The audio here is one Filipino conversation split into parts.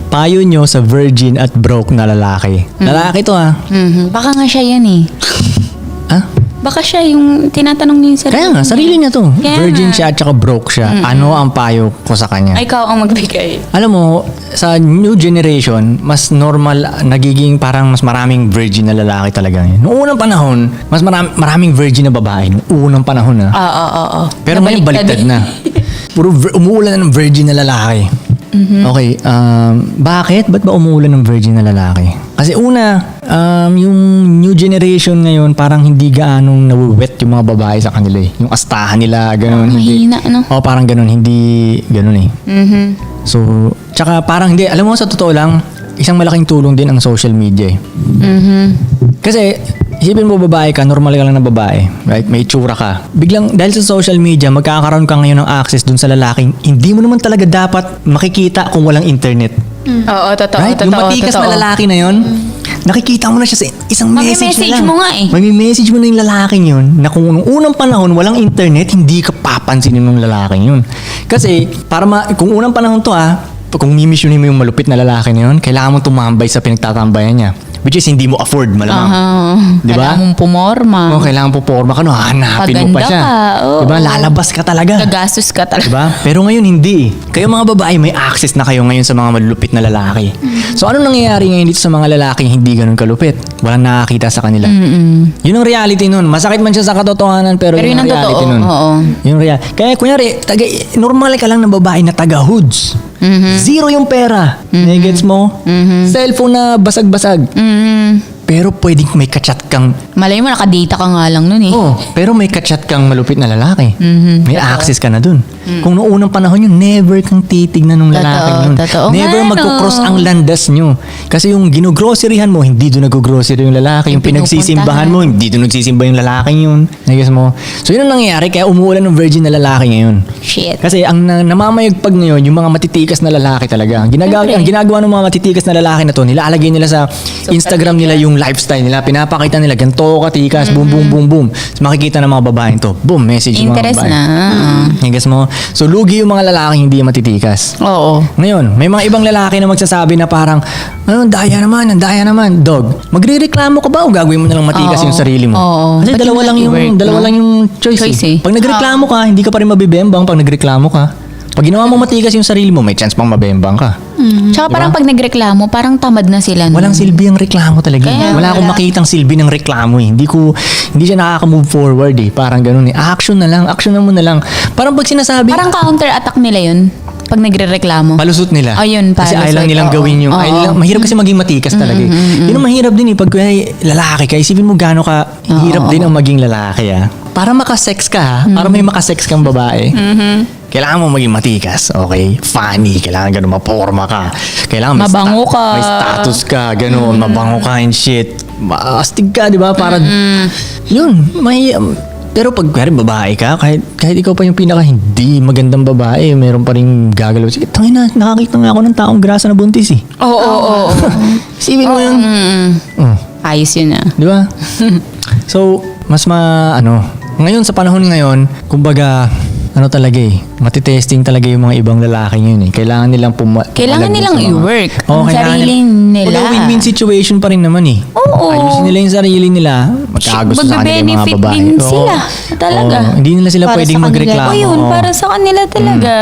payo nyo sa virgin at broke na lalaki. Lalaki to Baka nga siya yan eh. Ah? Baka siya yung tinatanong niya yung sarili. Kaya nga, sarili niya to. Kaya Virgin nga. siya at saka broke siya. Ano ang payo ko sa kanya? Ay, ikaw ang magbigay. Alam mo, sa new generation, mas normal, nagiging parang mas maraming virgin na lalaki talaga ngayon. Noong unang panahon, mas maraming virgin na babae. Noong unang panahon Oo. Pero ngayon baliktad na. Puro umuulan na ng virgin na lalaki. Okay, bakit? Ba't ba umuulan ng virgin na lalaki? Kasi una, yung new generation ngayon, parang hindi gaanong nawiwet yung mga babae sa kanila eh. Yung astahan nila, ganun. Mahina, ano? O parang ganun, hindi ganun eh. So, tsaka parang hindi, alam mo sa totoo lang, isang malaking tulong din ang social media eh. Kasi, isipin mo babae ka, normal ka lang na babae, right? May itsura ka. Biglang, dahil sa social media, magkakaroon ka ngayon ng access dun sa lalaking, hindi mo naman talaga dapat makikita kung walang internet. Oo, totoo. Right? Yung matikas na lalaki na yun, nakikita mo na siya sa isang message na lang. Message mo nga eh. Message mo na yung lalaking yun na kung nung unang panahon walang internet, hindi ka papansinin ng lalaking yun. Kasi, kung unang panahon to kung mimisyonin mo yung malupit na lalaki na yun, kailangan mo tumambay sa pinagtatambayan niya. Which is hindi mo afford malamang. Di ba? Kailangan mong pumorma. Kailangan puporma ka. Hanapin mo pa Paganda siya. ka, oo. Diba? Lalabas ka talaga. Gagastos ka talaga. Diba? Pero ngayon hindi. Kayo mga babae, may access na kayo ngayon sa mga malulupit na lalaki. So ano nangyayari ngayon dito sa mga lalaking hindi ganun kalupit? Walang nakakita sa kanila. Yun ang reality nun. Masakit man siya sa katotohanan pero yun yun ang ang reality totoo. nun. Oo. Yung kaya kunyari, normal ka lang na babae na taga-hoods. Zero yung pera. Gets mo? Cellphone na basag-basag. Pero pwedeng may kachat kang Malay mo, nakadata ka nga lang nun eh. pero may kachat kang malupit na lalaki. May access ka na dun. Kung noong unang panahon yun, never kang titignan ng lalaki yun. Totoo. Never Nga, magkukross ang landas nyo. Kasi yung ginugroceryhan mo, hindi doon nag-grocery yung lalaki. Yung pinagsisimbahan mo, hindi doon nagsisimba yung lalaki yun. Nagas mo? So yun ang nangyayari, kaya umuulan ng virgin na lalaki ngayon. Shit. Kasi ang namamayagpag ngayon, yung mga matitikas na lalaki talaga. Ang ginagawa ng mga matitikas na lalaki na to, nilalagay nila sa Instagram nila yung lifestyle nila. Pinapakita nila, ganito katikas, boom, boom, boom, boom. So, makikita ng mga babae to, boom, message yung mga Interest babae. na. Nagas mo? So, lugi yung mga lalaki hindi matitikas. Oo. Ngayon, may mga ibang lalaki na magsasabi na parang, ang daya naman, dog. Magre-reklamo ka ba o gagawin mo na lang matikas yung sarili mo? Oo. Kasi Ba't dalawa lang yung choice eh. eh. Pag nagreklamo ka, hindi ka pa rin mabibembang pag nagreklamo ka. Pag ginawa mo matikas yung sarili mo, may chance pang mabembang ka. Tsaka parang pag nagreklamo, parang tamad na sila. no? Walang silbi ang reklamo talaga. Kaya Wala akong makitang silbi ng reklamo eh. Hindi siya nakaka-move forward eh. Parang ganun eh. Action na lang, action na mo na lang. Parang pag sinasabi, Parang counter-attack nila yun. Pag nagre-reklamo. palusot nila. Ayun, Kasi palusot, ayaw lang nilang oo. gawin yung, Oo. mahirap kasi maging matikas talaga eh. Yun ang mahirap din eh. Pag lalaki ka, isipin mo gaano ka, hirap din ang maging lalaki Para makasex ka para may makasex kang babae, kailangan mo maging matikas, okay? Funny, kailangan ganun, maporma ka. Kailangan Mabango ka. May status ka, ganun, mabango ka and shit. Astig ka, di ba? Para, yun, pero pag babae ka, kahit ikaw pa yung pinaka hindi magandang babae, meron pa rin gagalaw. Sige, tangina, nakakita nga ako ng taong grasa na buntis eh. Oo. Isipin mo yun. Ayos yun Di ba? So, mas ngayon sa panahon ngayon, kumbaga, talaga matitesting talaga yung mga ibang lalaki ngayon eh. Kailangan nilang Kailangan nilang i-work ang sarili nila. Wala, win-win situation pa rin naman eh. Oo. Ayusin nila yung sarili nila, magkagusto sa kanila yung mga Magbe-benefit babae. din sila. Talaga. Hindi nila sila Para pwedeng sa kanila. magreklamo. O yun, para sa kanila talaga.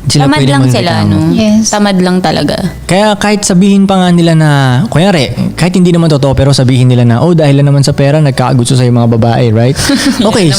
Sila Tamad pwede lang sila, magreklamo. no? Yes. Tamad lang talaga. Kaya kahit sabihin pa nga nila na, kunyari, kahit hindi naman totoo, pero sabihin nila na, dahil lang naman sa pera, nagkakagusto sa'yo mga babae, right? Okay,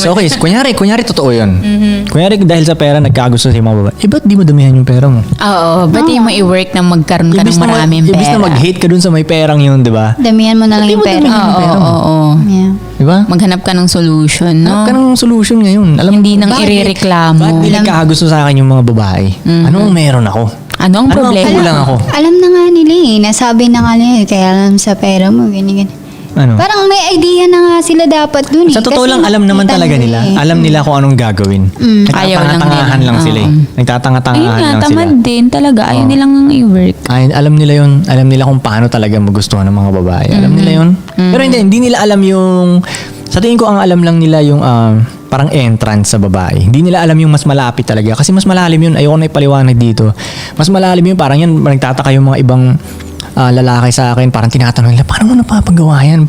kunyari totoo yun. Kunyari dahil sa pera, nagkakagusto sa'yo mga babae. Ba't di mo damihan yung pera mo? Oo. Ba't di mo i-work na magkaroon ka ng maraming pera? Ibis na mag-hate ka dun sa may perang yun, di ba? Damihan mo na lang Hindi yung mo pera. damihan. Oo. Yeah. Di ba? Maghanap ka ng solution, no? Hanap ka ng solution ngayon. Alam Hindi mo, nang bakit- irereklamo. Bakit di nagkakagusto sa akin yung mga babae? Anong meron ako? Ano ang problema? kulang ako? Alam na nga nila nasabi na nga nila kaya alam sa pera mo, ganyan. Ano? Parang may idea na nga sila dapat dun Sa totoo lang, alam naman talaga nila. Alam nila kung anong gagawin. Ayaw lang Nagtatangatangahan nila. lang sila eh. Ayun Nagtatangatangahan nga, lang sila. tamad din talaga. Ayaw nilang i-work. Alam nila yun. Alam nila kung paano talaga magustuhan ng mga babae. Alam nila yun. Pero hindi nila alam yung... Sa tingin ko, ang alam lang nila yung parang entrance sa babae. Hindi nila alam yung mas malapit talaga. Kasi mas malalim yun. Ayoko na ipaliwanag dito. Mas malalim yun. Parang yan, nagtataka yung mga ibang lalaki sa akin. Parang tinatanong nila, paano mo napapagawa yan?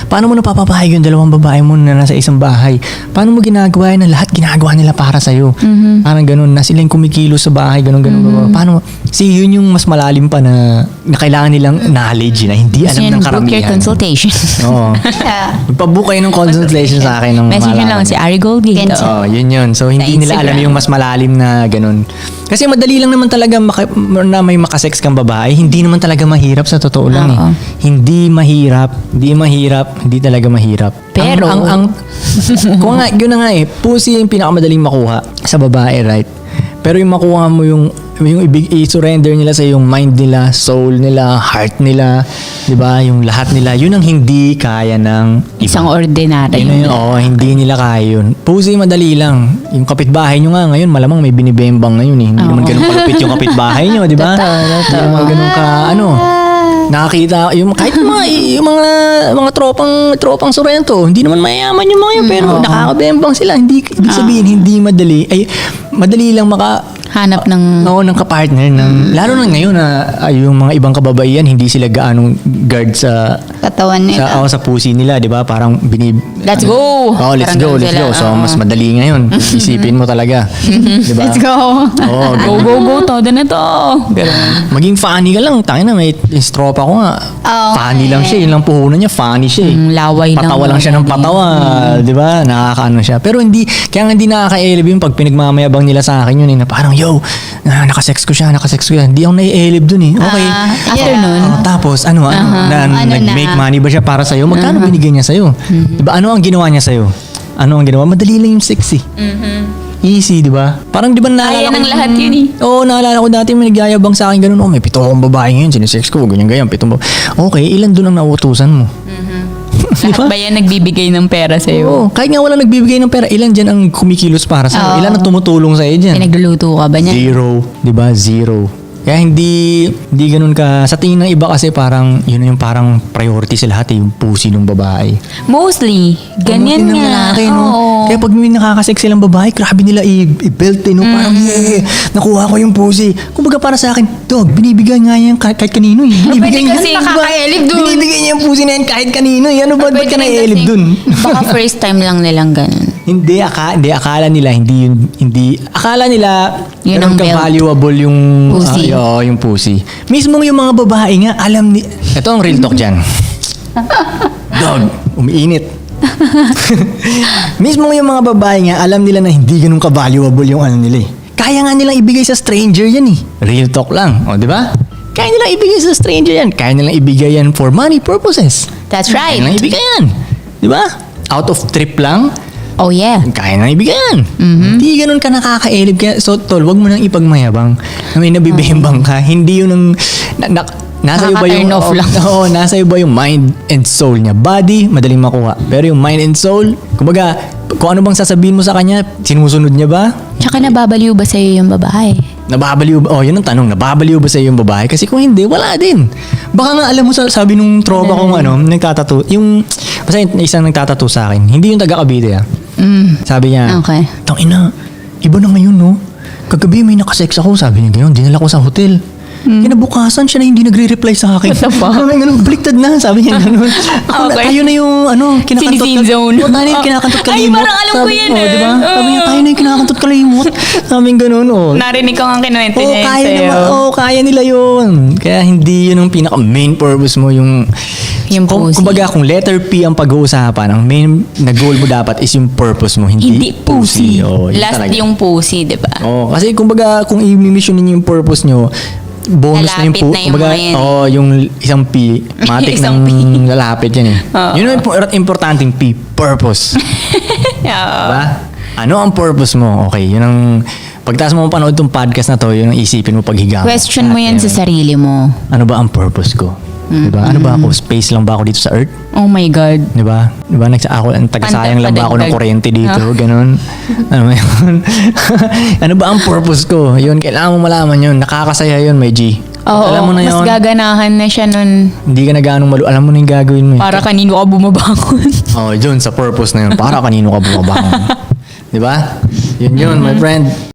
Paano mo napapapahig yung dalawang babae mo na nasa isang bahay? Paano mo ginagawa yan na lahat ginagawa nila para sa'yo? Parang ganun, na sila yung kumikilos sa bahay, ganun. Paano? See, yun yung mas malalim pa na kailangan nilang knowledge na hindi alam ng Book your karamihan. consultation. Oo. Magpabook kayo ng consultation sa akin. Ng Message nyo lang si Ari Gold dito. Oh, yun. So, hindi Sa nila alam Instagram. yung mas malalim na ganun. Kasi madali lang naman talaga na may makasex kang babae. Hindi naman talaga mahirap sa totoo lang Oo. Hindi mahirap. Hindi talaga mahirap. Pero- kung nga, yun na nga pussy yung pinakamadaling makuha sa babae, right? Pero yung makuha mo yung i-surrender nila sa yung mind nila, soul nila, heart nila, 'di ba? Yung lahat nila, yun ang hindi kaya ng iba. Isang ordinary. Yun, hindi nila kaya yun. Pussy, madali lang. Yung kapitbahay nyo nga ngayon, malamang may binibembang ngayon eh. Hindi naman ganun kalupit yung kapitbahay nyo, di ba? Hindi naman ganun ka, nakakita, kahit yung mga tropang Sorrento, hindi naman mayayaman yung mga yun, pero nakakabembang sila. Hindi sabihin, hindi madali. Ay, madali lang Hanap ng... ng kapartner lalo na ngayon na yung mga ibang kababaihan hindi sila gaanong guard sa Katawan nila. sa pussy nila, 'di ba? Parang Let's go! Oh, let's Parang go. ganun sila. So mas madali ngayon. Isipin mo talaga, 'di ba? Let's go. Oh, Go, todo na to. Ganun. maging funny ka lang. Tangina, may istropa ko nga. Oh, Funny lang siya, yun lang puhunan niya, funny siya. Laway lang. Patawa lang siya ng patawa, 'di ba? Nakakaano siya. Pero kaya nga hindi nakaka-elib yung pag pinagmamayabang nila sa akin yun na parang, yo, nakasex ko siya. Hindi ako nai-elib dun eh. Okay. After nun, Tapos, nag-make money ba siya para sa'yo? Magkano binigay niya sa'yo? Diba, ano ang ginawa niya sa'yo? Madali lang yung sexy. Easy, di ba? Parang di ba kaya ng lahat yun eh. Oo, naalala ko dati may nagyayabang sa akin ganun. May 7 akong babae ngayon, sinisex ko, ganyan, 7 babae. Okay, ilan dun ang nauutusan mo? Di Lahat ba? ba yan nagbibigay ng pera sa'yo? Oo, kahit nga wala nagbibigay ng pera, ilan dyan ang kumikilos para sa'yo? Oo. Ilan ang tumutulong sa'yo dyan? Pinagluluto ka ba niya? Zero. Di ba? Zero. Kaya hindi ganun ka. Sa tingin ng iba kasi parang, yun yung parang priority sa lahat yung pussy ng babae. Mostly. Ganyan Pagdating ng nga. lalaki, no? Oo. Kaya pag may nakakasex silang babae, grabe nila i-belt no? Parang, nakuha ko yung pussy. Kumbaga para sa akin, dog, binibigay nga yan kahit kanino eh. Binibigay Pwede kasi diba? nakaka-elib dun. Binibigay niya yung pussy na yan kahit kanino eh. Ano ba Pwede ka rin na-elib kasi dun? Baka first time lang nilang ganun. Hindi, akala nila akala nila Yun ganun ang belt. ka-valuable yung Pussy. yung pussy. Mismo yung mga babae nga, ito ang real talk dyan. Dog, umiinit. Mismo yung mga babae nga, alam nila na hindi ganun ka-valuable yung nila eh. Kaya nga nilang ibigay sa stranger yan eh. Real talk lang, di ba? Kaya nilang ibigay sa stranger yan. Kaya nilang ibigay yan for money purposes. That's right. Kaya nilang ibigay yan. Di ba? Out of trip lang, Oh yeah. kaya nang ibigyan. Hindi ganun ka nakaka-elib. Kaya, so, tol, wag mo nang ipagmayabang na may nabibembang ka. Hindi yun ang... nasa iba yung... Nakaka-turn off lang. Oo, nasa iba yung mind and soul niya. Body, madaling makuha. Pero yung mind and soul, kumbaga, kung ano bang sasabihin mo sa kanya, sinusunod niya ba? Tsaka nababaliw ba sa'yo yung babae? Nababaliw ba? Oh, yun ang tanong. Nababaliw ba sa'yo yung babae? Kasi kung hindi, wala din. Baka nga, alam mo, sabi nung tropa kong nagtatato, basta isang nagtatato sa akin, hindi yung taga Cavite Sabi niya, Okay. Tangina, iba na ngayon, no? Kagabi may nakasex ako, sabi niya gano'n, dinala ko sa hotel. Kinabukasan siya na hindi nagre-reply sa akin. What the fuck? Sabi niya gano'n, baliktad na, sabi niya gano'n. Okay. Tayo na yung, kinakantot Sinising zone. O, tayo na yung kinakantot Ay, kalimot. parang alam ko yan, Di ba? eh. Sabi niya, tayo na yung kinakantot kalimot. Sabi niya gano'n, Narinig ko nga kinuwento Oo, niya yun kaya sa'yo. naman. Kaya nila yun. Kaya hindi yun ang pinaka-main purpose mo. Yung pussy. Kumbaga, kung letter P ang pag-uusapan, ang main na goal mo dapat is yung purpose mo, Hindi pussy. Yun Last talaga. yung pussy, di ba? Kasi kumbaga, kung i-mission ninyo yung purpose nyo, bonus na yung Lalapit na yung kumbaga, mga yan. yung isang P, matik Isang ng lalapit yan eh. Oo. Yun ang importanteng P, purpose. Yeah. Diba? Ano ang purpose mo? Okay, yun ang... Pagtaas mo mapanood tong podcast na to, yun ang isipin mo paghiga mo. Question mo yan sa sarili mo. Ano ba ang purpose ko? Diba? Ano ba ako? Space lang ba ako dito sa Earth? Oh my God. Diba? Diba? Ang tagasayang lang ba ako ng Padagdag. kuryente dito? Ganon. Ano ba yun? Ano ba ang purpose ko? Yun, kailangan mo malaman yun. Nakakasaya yun, may G. Oo, Alam mo na mas yun. gaganahan na siya nun. Hindi ka na ganong alam mo na yung gagawin mo. Para kanino ka bumabangon. Yun, sa purpose na yun. Para kanino ka bumabangon. Di ba? Yun, my friend.